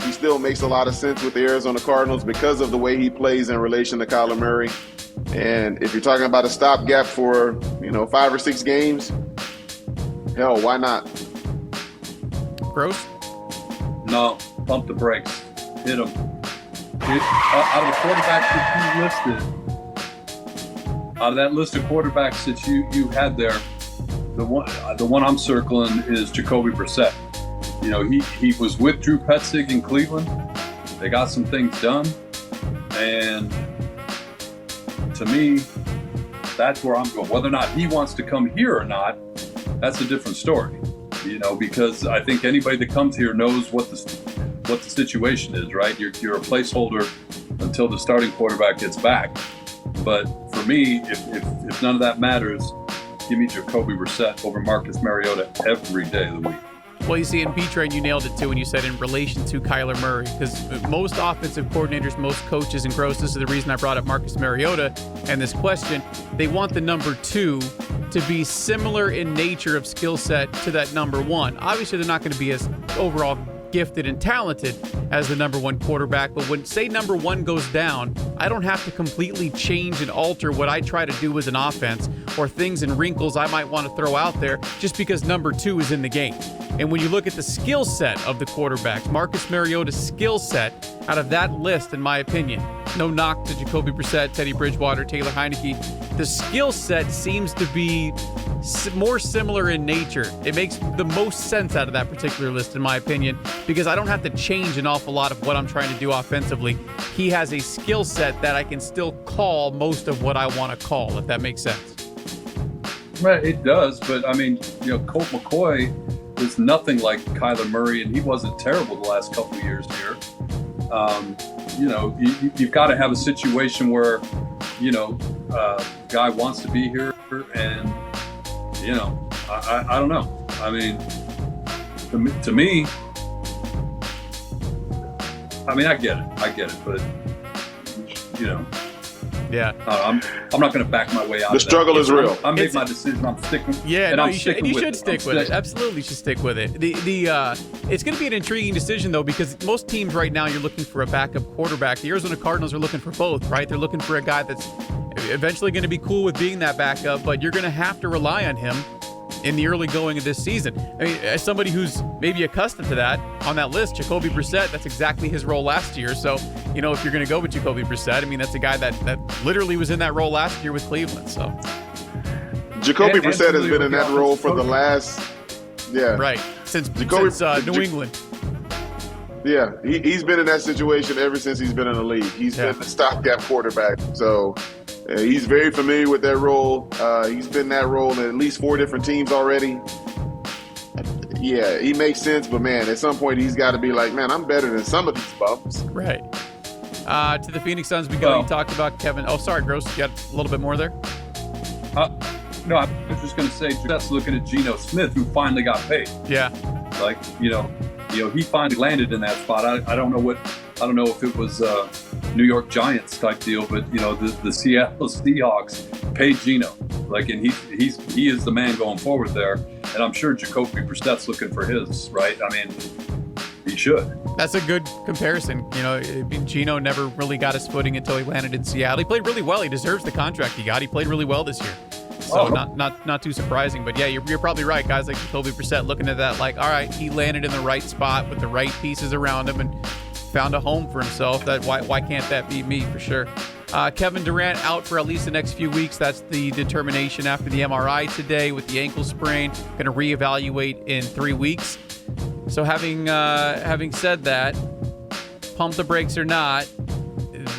he still makes a lot of sense with the Arizona Cardinals because of the way he plays in relation to Kyler Murray. And if you're talking about a stopgap for, 5 or 6 games, hell, why not? Grose? No, pump the brakes. Hit him. Out of the quarterbacks that you listed, out of that list of quarterbacks that you had there, the one I'm circling is Jacoby Brissett. He was with Drew Petzing in Cleveland. They got some things done, and to me, that's where I'm going. Whether or not he wants to come here or not, that's a different story. Because I think anybody that comes here knows what the situation is, right? You're a placeholder until the starting quarterback gets back. But for me, if none of that matters, give me Jacoby Brissett over Marcus Mariota every day of the week. Well, you see, in B-Train, you nailed it too when you said in relation to Kyler Murray, because most offensive coordinators, most coaches, and Grose, this is the reason I brought up Marcus Mariota and this question, they want the number 2 to be similar in nature of skill set to that number 1. Obviously, they're not going to be as overall gifted and talented as the number 1 quarterback, but when, say, number 1 goes down, I don't have to completely change and alter what I try to do as an offense or things and wrinkles I might want to throw out there just because number 2 is in the game. And when you look at the skill set of the quarterbacks, Marcus Mariota's skill set out of that list, in my opinion, no knock to Jacoby Brissett, Teddy Bridgewater, Taylor Heineke, the skill set seems to be more similar in nature. It makes the most sense out of that particular list, in my opinion, because I don't have to change an awful lot of what I'm trying to do offensively. He has a skill set that I can still call most of what I want to call, if that makes sense. Right, it does, but Colt McCoy is nothing like Kyler Murray, and he wasn't terrible the last couple of years here. You've got to have a situation where, guy wants to be here, and, I don't know. I mean, to me, I get it, but, Yeah. I'm not going to back my way out. The struggle is real. I made my decision. I'm sticking. Yeah, and no, I'm you sticking should. You with should it. stick with it. Absolutely, should stick with it. It's going to be an intriguing decision though, because most teams right now you're looking for a backup quarterback. The Arizona Cardinals are looking for both, right? They're looking for a guy that's eventually going to be cool with being that backup, but you're going to have to rely on him in the early going of this season. I mean, as somebody who's maybe accustomed to that, on that list, Jacoby Brissett, that's exactly his role last year. So, if you're going to go with Jacoby Brissett, I mean, that's a guy that literally was in that role last year with Cleveland. So, Jacoby Brissett has been in that role for the last, right, since New England. Yeah, he's been in that situation ever since he's been in the league. He's been the stopgap quarterback. So he's very familiar with that role. He's been in that role in at least 4 different teams already. Yeah, he makes sense, but man, at some point he's got to be like, man, I'm better than some of these bums. Right. To the Phoenix Suns we go. You talked about Kevin. Oh, sorry, Grose. You got a little bit more there? No, I was just going to say, that's looking at Geno Smith, who finally got paid. Yeah. Like, he finally landed in that spot. I don't know if it was New York Giants type deal, but the Seattle Seahawks paid Geno. Like, and he is the man going forward there. And I'm sure Jacoby Brissett's looking for his, right? I mean, he should. That's a good comparison. Geno never really got his footing until he landed in Seattle. He played really well. He deserves the contract he got. He played really well this year. So not too surprising. But yeah, you're probably right. Guys like Jacoby Brissett looking at that like, all right, he landed in the right spot with the right pieces around him and found a home for himself. That why can't that be me for sure? Kevin Durant out for at least the next few weeks. That's the determination after the MRI today with the ankle sprain. Going to reevaluate in 3 weeks. So having said that, pump the brakes or not,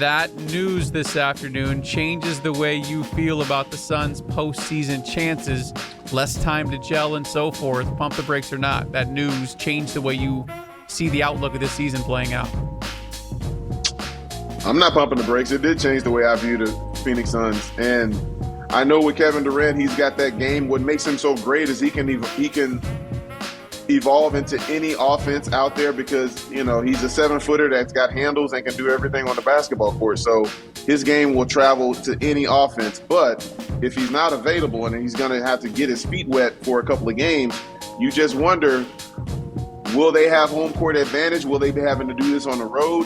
that news this afternoon changes the way you feel about the Suns' postseason chances. Less time to gel and so forth. Pump the brakes or not, that news changed the way you see the outlook of this season playing out. I'm not pumping the brakes. It did change the way I view the Phoenix Suns. And I know with Kevin Durant, he's got that game. What makes him so great is he can evolve into any offense out there because, he's a 7-footer that's got handles and can do everything on the basketball court. So his game will travel to any offense. But if he's not available and he's going to have to get his feet wet for a couple of games, you just wonder, will they have home court advantage? Will they be having to do this on the road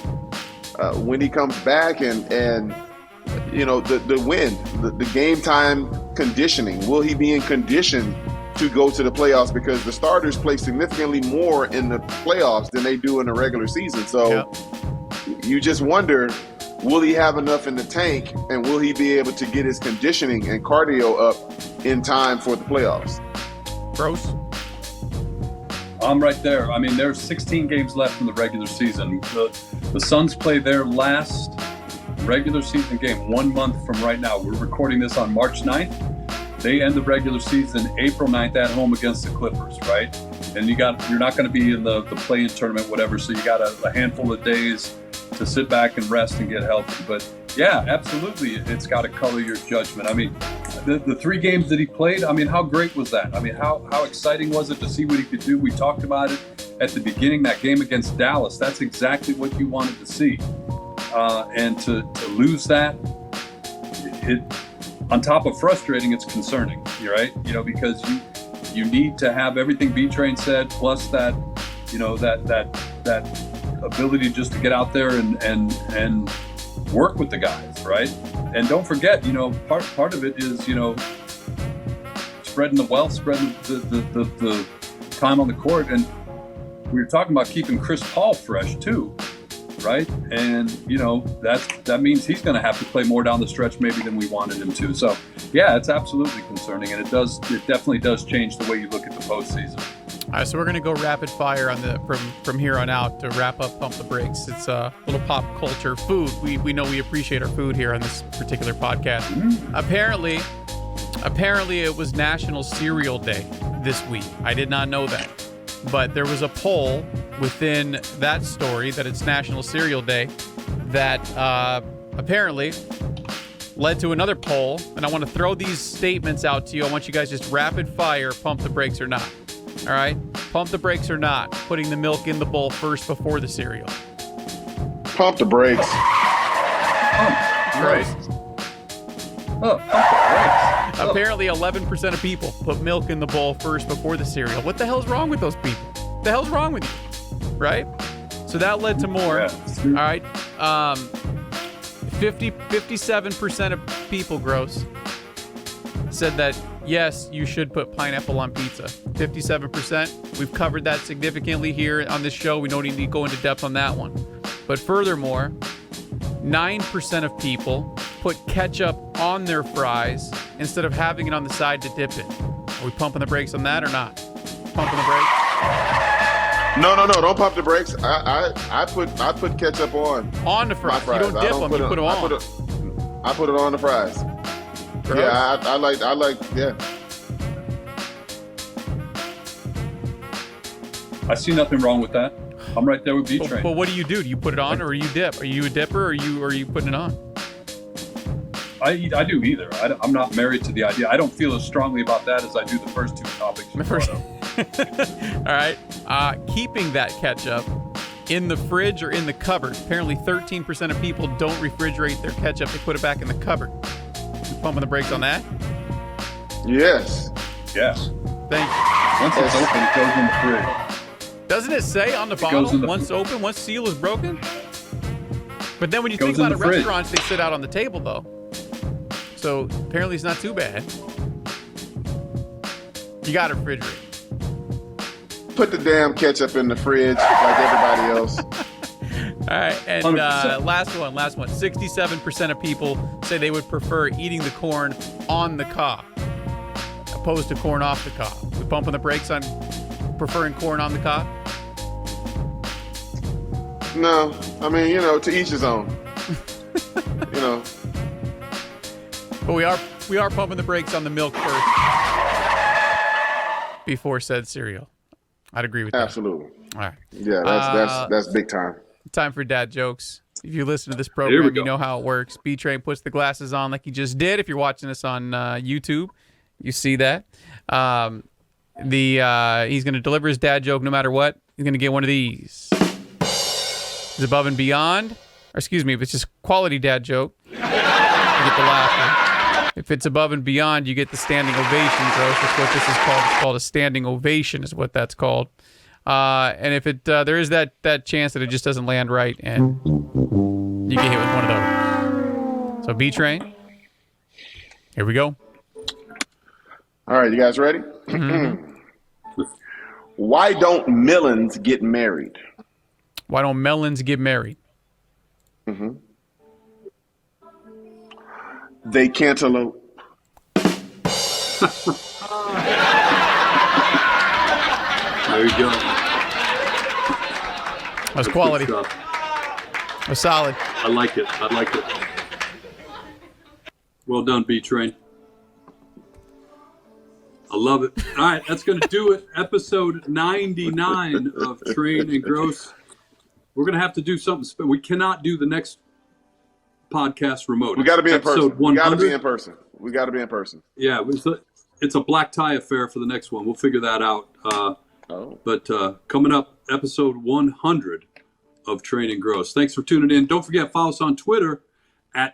when he comes back? And the wind, the game time conditioning, will he be in condition to go to the playoffs, because the starters play significantly more in the playoffs than they do in the regular season. So you just wonder, will he have enough in the tank, and will he be able to get his conditioning and cardio up in time for the playoffs? Grose? I'm right there. I mean, there's 16 games left in the regular season. The Suns play their last regular season game 1 month from right now. We're recording this on March 9th. They end the regular season April 9th at home against the Clippers, right? And you're not going to be in the play-in tournament, whatever, so you got a handful of days to sit back and rest and get healthy. But yeah, absolutely, it's got to color your judgment. I mean, the 3 games that he played, I mean, how great was that? I mean, how exciting was it to see what he could do? We talked about it at the beginning, that game against Dallas. That's exactly what you wanted to see. And to lose that, it on top of frustrating, it's concerning, right? Because you need to have everything B-Train said, plus that, that ability just to get out there and work with the guys, right? And don't forget, part of it is, spreading the wealth, spreading the time on the court. And we were talking about keeping Chris Paul fresh too, right? And that means he's going to have to play more down the stretch maybe than we wanted him to. So yeah, it's absolutely concerning, and it definitely does change the way you look at the postseason. All right, so we're going to go rapid fire on from here on out to wrap up Pump the Brakes. It's a little pop culture food. We know we appreciate our food here on this particular podcast. Mm-hmm. Apparently it was National Cereal Day this week. I did not know that. But there was a poll within that story that it's National Cereal Day that apparently led to another poll. And I want to throw these statements out to you. I want you guys just rapid fire, pump the brakes or not. All right? Pump the brakes or not. Putting the milk in the bowl first before the cereal. Pump the brakes. Right. Oh, pump the brakes. Apparently 11% of people put milk in the bowl first before the cereal. What the hell's wrong with those people? What the hell's wrong with you? Right? So that led to more. Yeah. All right. 57% of people, Grose, said that yes, you should put pineapple on pizza. 57%. We've covered that significantly here on this show. We don't need to go into depth on that one. But furthermore, 9% of people put ketchup on their fries instead of having it on the side to dip it. Are we pumping the brakes on that or not? Pumping the brakes? No, don't pump the brakes. I put ketchup on the fries. You don't dip them, you put them on. I put it on the fries. Gross. Yeah, I like, yeah. I see nothing wrong with that. I'm right there with B-Train. But what do? Do you put it on or you dip? Are you a dipper or are you putting it on? I do either. I'm not married to the idea. I don't feel as strongly about that as I do the first two topics. All right. Keeping that ketchup in the fridge or in the cupboard. Apparently 13% of people don't refrigerate their ketchup. They put it back in the cupboard. You pumping the brakes on that? Yes. Yes. Thank you. Once it's open, it goes in the fridge. Doesn't it say on the bottle, once open, once seal is broken? But then when you think about it, restaurants, they sit out on the table, though. So apparently it's not too bad. You got to refrigerate. Put the damn ketchup in the fridge like everybody else. All right, and last one. 67% of people say they would prefer eating the corn on the cob opposed to corn off the cob. We pumping the brakes on preferring corn on the cob? No, I mean, to each his own. But we are pumping the brakes on the milk first before said cereal. I'd agree with that. Absolutely. All right. Yeah, that's big time. Time for dad jokes. If you listen to this program, you know how it works. B-Train puts the glasses on like he just did. If you're watching this on YouTube, you see that. He's going to deliver his dad joke no matter what. He's going to get one of these. It's above and beyond. Or excuse me, if it's just quality dad joke, you get the laughter. If it's above and beyond, you get the standing ovation, Gross. That's what this is called. It's called a standing ovation is what that's called. And if it there is that chance that it just doesn't land right, and you get hit with one of those. So B-Train, here we go. All right, you guys ready? Mm-hmm. Why don't melons get married? Why don't melons get married? Mm-hmm. They cantaloupe. There you go. That was quality. That was solid. I like it. Well done, B-Train. I love it. All right, that's going to do it. Episode 99 of Train and Gross. We're going to have to do something. We cannot do the next podcast remote. We got to be in person. We got to be in person. Yeah, it's a black tie affair for the next one. We'll figure that out. But coming up, episode 100 of Train and Gross. Thanks for tuning in. Don't forget, follow us on Twitter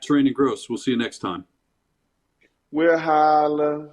@Train and Gross. We'll see you next time. We'll holla.